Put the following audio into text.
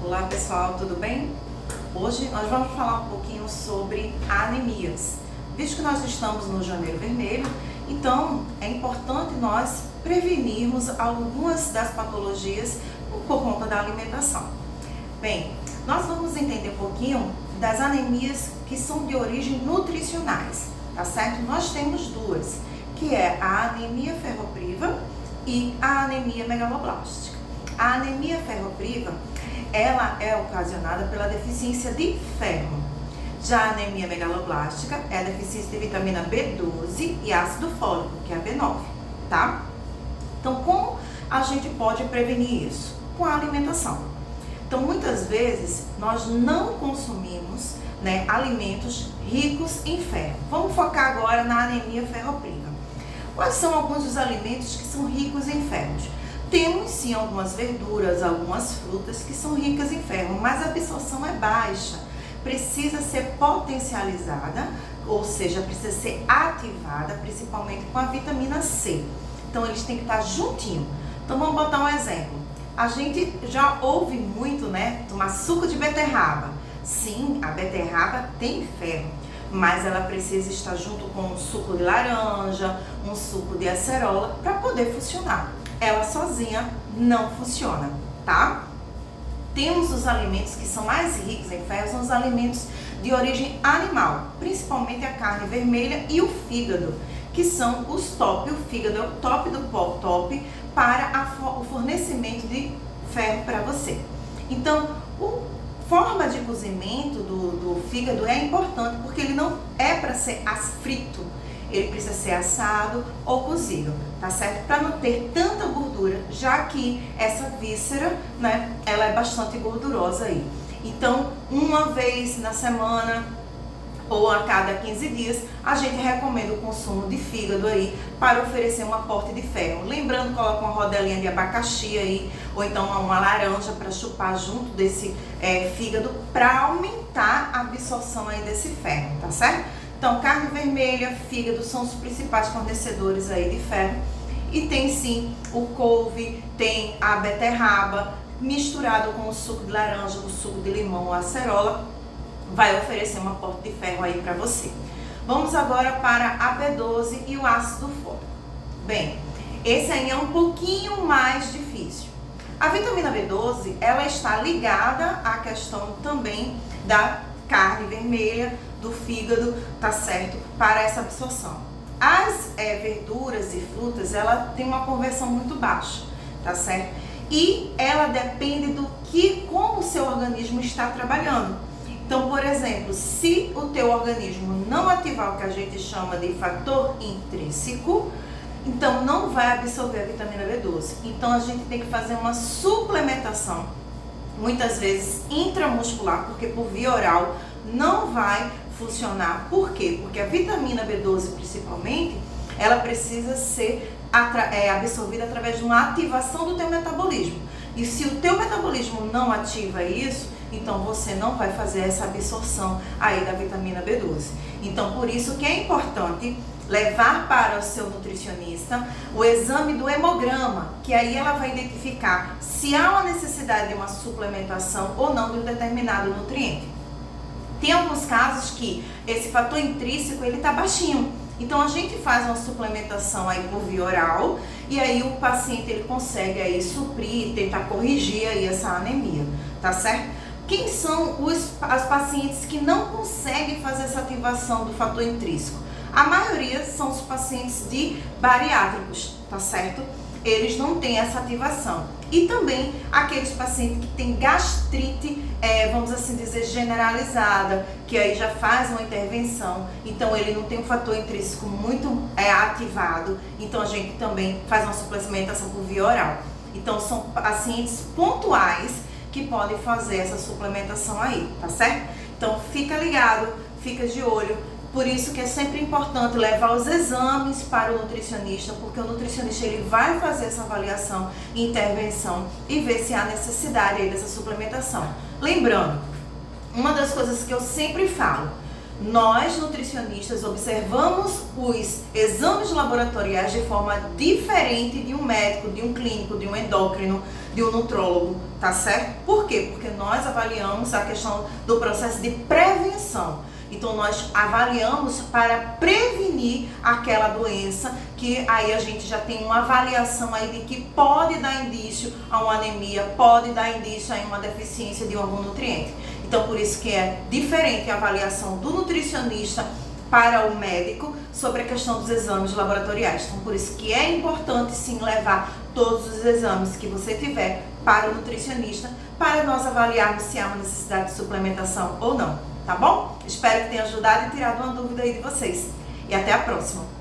Olá pessoal, tudo bem? Hoje nós vamos falar um pouquinho sobre anemias. Visto que nós estamos no Janeiro Vermelho, então é importante nós prevenirmos algumas das patologias por conta da alimentação. Bem, nós vamos entender um pouquinho das anemias que são de origem nutricionais, tá certo? Nós temos duas, que é a anemia ferropriva e a anemia megaloblástica. A anemia ferropriva, ela é ocasionada pela deficiência de ferro. Já a anemia megaloblástica é a deficiência de vitamina B12 e ácido fólico, que é a B9, tá? Então, como a gente pode prevenir isso? Com a alimentação. Então, muitas vezes, nós não consumimos, alimentos ricos em ferro. Vamos focar agora na anemia ferropriva. Quais são alguns dos alimentos que são ricos em ferros? Temos sim algumas verduras, algumas frutas que são ricas em ferro, mas a absorção é baixa. Precisa ser potencializada, ou seja, precisa ser ativada, principalmente com a vitamina C. Então, eles têm que estar juntinho. Então, vamos botar um exemplo. A gente já ouve muito, tomar suco de beterraba. Sim, a beterraba tem ferro, mas ela precisa estar junto com um suco de laranja, um suco de acerola, para poder funcionar. Ela sozinha não funciona, tá? Temos os alimentos que são mais ricos em ferro, são os alimentos de origem animal, principalmente a carne vermelha e o fígado, que são os top. O fígado é o top do top para o fornecimento de ferro para você. Então, a forma de cozimento do fígado é importante, porque ele não é para ser frito. Ele precisa ser assado ou cozido, tá certo? Para não ter tanta gordura, já que essa víscera, ela é bastante gordurosa aí. Então, uma vez na semana ou a cada 15 dias, a gente recomenda o consumo de fígado aí para oferecer um aporte de ferro. Lembrando, coloca uma rodelinha de abacaxi aí, ou então uma laranja para chupar junto desse fígado, para aumentar a absorção aí desse ferro, tá certo? Então, carne vermelha, fígado são os principais fornecedores aí de ferro. E tem sim o couve, tem a beterraba, misturado com o suco de laranja, o suco de limão, a acerola, vai oferecer um aporte de ferro aí para você. Vamos agora para a B12 e o ácido fólico. Bem, esse aí é um pouquinho mais difícil. A vitamina B12, ela está ligada à questão também da carne vermelha, do fígado, tá certo? Para essa absorção. As verduras e frutas, ela tem uma conversão muito baixa, tá certo? E ela depende como o seu organismo está trabalhando. Então, por exemplo, se o teu organismo não ativar o que a gente chama de fator intrínseco, então não vai absorver a vitamina B12. Então, a gente tem que fazer uma suplementação, muitas vezes intramuscular, porque por via oral não vai funcionar. Por quê? Porque a vitamina B12, principalmente, ela precisa ser absorvida através de uma ativação do teu metabolismo. E se o teu metabolismo não ativa isso, então você não vai fazer essa absorção aí da vitamina B12. Então, por isso que é importante levar para o seu nutricionista o exame do hemograma, que aí ela vai identificar se há uma necessidade de uma suplementação ou não de um determinado nutriente. Tem alguns casos que esse fator intrínseco, ele tá baixinho. Então, a gente faz uma suplementação aí por via oral e aí o paciente, ele consegue aí suprir, tentar corrigir aí essa anemia, tá certo? Quem são os pacientes que não conseguem fazer essa ativação do fator intrínseco? A maioria são os pacientes de bariátricos, tá certo? Eles não têm essa ativação. E também aqueles pacientes que têm gastrite, vamos assim dizer, generalizada, que aí já faz uma intervenção, então ele não tem um fator intrínseco muito ativado, então a gente também faz uma suplementação por via oral. Então são pacientes pontuais que podem fazer essa suplementação aí, tá certo? Então fica ligado, fica de olho. Por isso que é sempre importante levar os exames para o nutricionista, porque o nutricionista, ele vai fazer essa avaliação e intervenção e ver se há necessidade aí dessa suplementação. Lembrando, uma das coisas que eu sempre falo, nós nutricionistas observamos os exames laboratoriais de forma diferente de um médico, de um clínico, de um endócrino, de um nutrólogo, tá certo? Por quê? Porque nós avaliamos a questão do processo de prevenção. Então nós avaliamos para prevenir aquela doença, que aí a gente já tem uma avaliação aí de que pode dar indício a uma anemia, pode dar indício a uma deficiência de algum nutriente. Então por isso que é diferente a avaliação do nutricionista para o médico sobre a questão dos exames laboratoriais. Então por isso que é importante sim levar todos os exames que você tiver para o nutricionista, para nós avaliarmos se há uma necessidade de suplementação ou não, tá bom? Espero que tenha ajudado e tirado uma dúvida aí de vocês. E até a próxima!